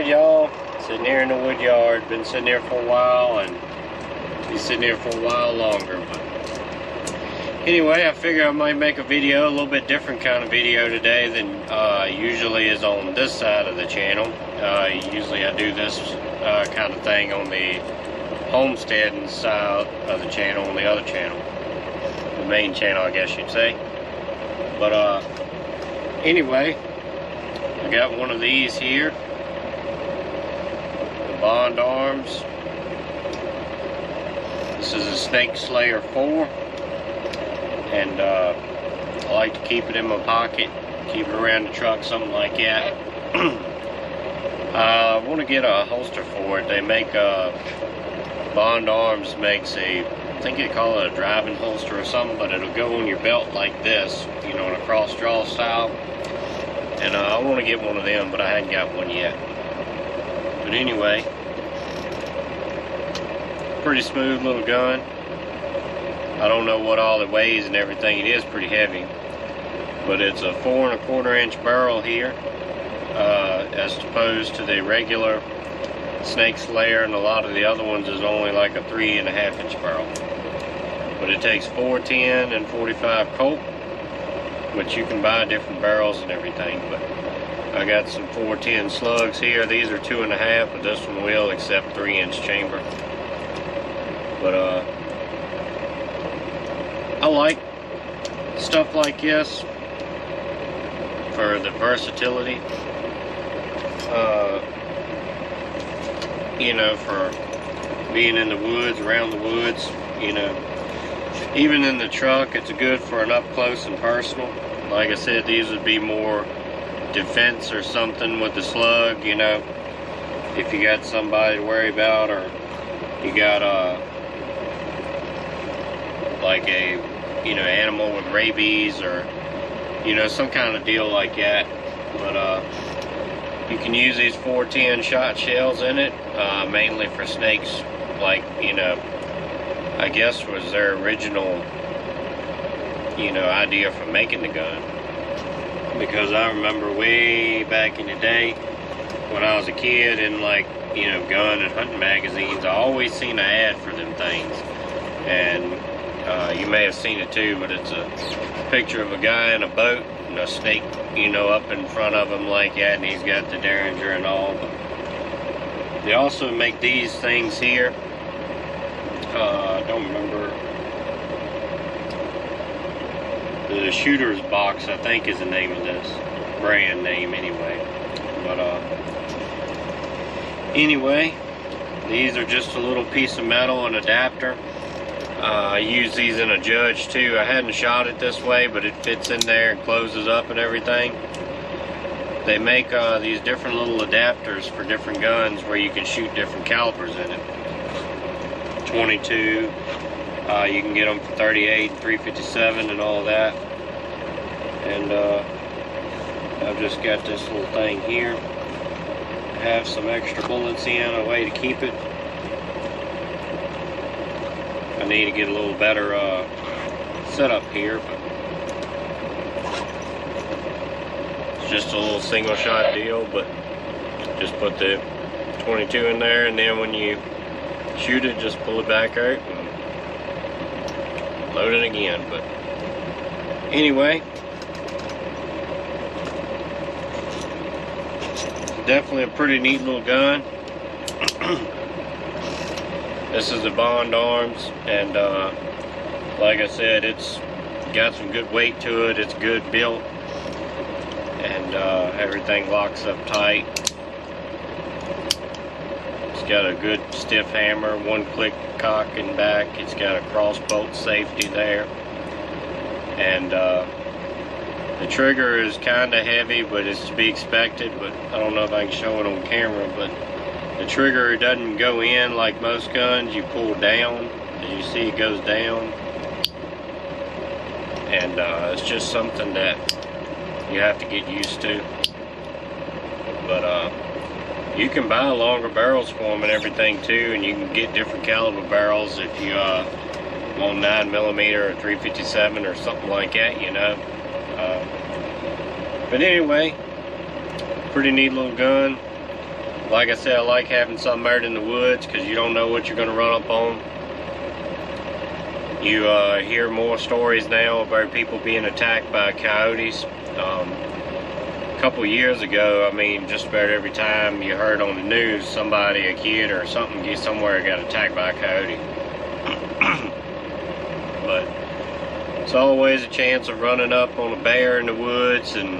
Alright y'all, sitting here in the wood yard. Been sitting here for a while and be sitting here for a while longer. But anyway, I figure I might make a video, a little bit different kind of video today than usually is on this side of the channel. Usually I do this kind of thing on the homesteading side of the channel, on the other channel. The main channel, I guess you'd say. But anyway, I got one of these here. Bond arms. This is a Snakeslayer 4, and I like to keep it in my pocket, keep it around the truck, something like that. I want to get a holster for it. They make Bond Arms makes a, I think they call it a driving holster or something, but it'll go on your belt like this, you know, in a cross draw style. And I want to get one of them, but I hadn't got one yet. But anyway, pretty smooth little gun. I don't know what all it weighs and everything. It is pretty heavy, but it's a 4 1/4 inch barrel here, as opposed to the regular Snakeslayer, and a lot of the other ones is only like a 3 1/2 inch barrel. But it takes 410 and 45 Colt, which you can buy different barrels and everything. But I got some 410 slugs here. These are 2 1/2, but this one will accept 3 inch chamber. But I like stuff like this for the versatility. You know, for being in the woods, around the woods, you know. Even in the truck, it's good for an up close and personal. Like I said, these would be more defense or something with the slug, you know. If you got somebody to worry about, or you got like a, you know, animal with rabies, or, you know, some kind of deal like that. But you can use these 410 shot shells in it, mainly for snakes, like, you know, I guess was their original, you know, idea for making the gun. Because I remember way back in the day when I was a kid, in, like, you know, gun and hunting magazines, I always seen an ad for them things. And you may have seen it too, but it's a picture of a guy in a boat and a snake, you know, up in front of him like that, and he's got the derringer and all. But they also make these things here. I don't remember. The Shooter's Box, I think, is the name of this brand name anyway. But anyway, these are just a little piece of metal and adapter. I use these in a Judge too. I hadn't shot it this way, but it fits in there and closes up and everything. They make these different little adapters for different guns where you can shoot different calibers in it. 22, you can get them for 38, 357 and all that. And I've just got this little thing here. Have some extra bullets in, a way to keep it. I need to get a little better setup here, but it's just a little single shot deal. But just put the 22 in there, and then when you shoot it, just pull it back out and load it again. But anyway, definitely a pretty neat little gun. This is the Bond Arms, and like I said, it's got some good weight to it. It's good built, and everything locks up tight. It's got a good stiff hammer, one click cock and back. It's got a cross bolt safety there, and the trigger is kind of heavy, but it's to be expected. But I don't know if I can show it on camera, but the trigger doesn't go in like most guns. You pull down, as you see, it goes down, and it's just something that you have to get used to. But you can buy longer barrels for them and everything too, and you can get different caliber barrels if you want 9mm or 357 or something like that, you know. But anyway, pretty neat little gun. Like I said, I like having something out in the woods because you don't know what you're going to run up on. You hear more stories now about people being attacked by coyotes. A couple years ago, I mean, just about every time you heard on the news somebody, a kid or something somewhere got attacked by a coyote. But it's always a chance of running up on a bear in the woods, and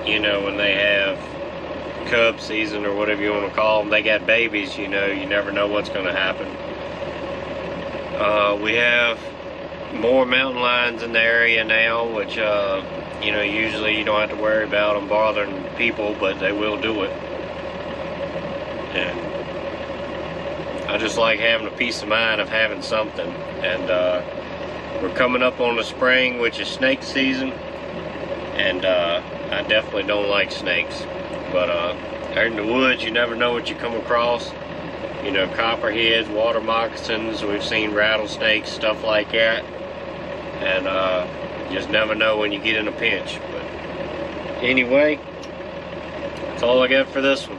you know, when they have cub season or whatever you want to call them, they got babies, you know, you never know what's going to happen. We have more mountain lions in the area now, which you know, usually you don't have to worry about them bothering people, but they will do it. And I just like having a peace of mind of having something. And we're coming up on the spring, which is snake season, and I definitely don't like snakes. But out in the woods, you never know what you come across. You know, copperheads, water moccasins, we've seen rattlesnakes, stuff like that. And you just never know when you get in a pinch. But anyway, that's all I got for this one.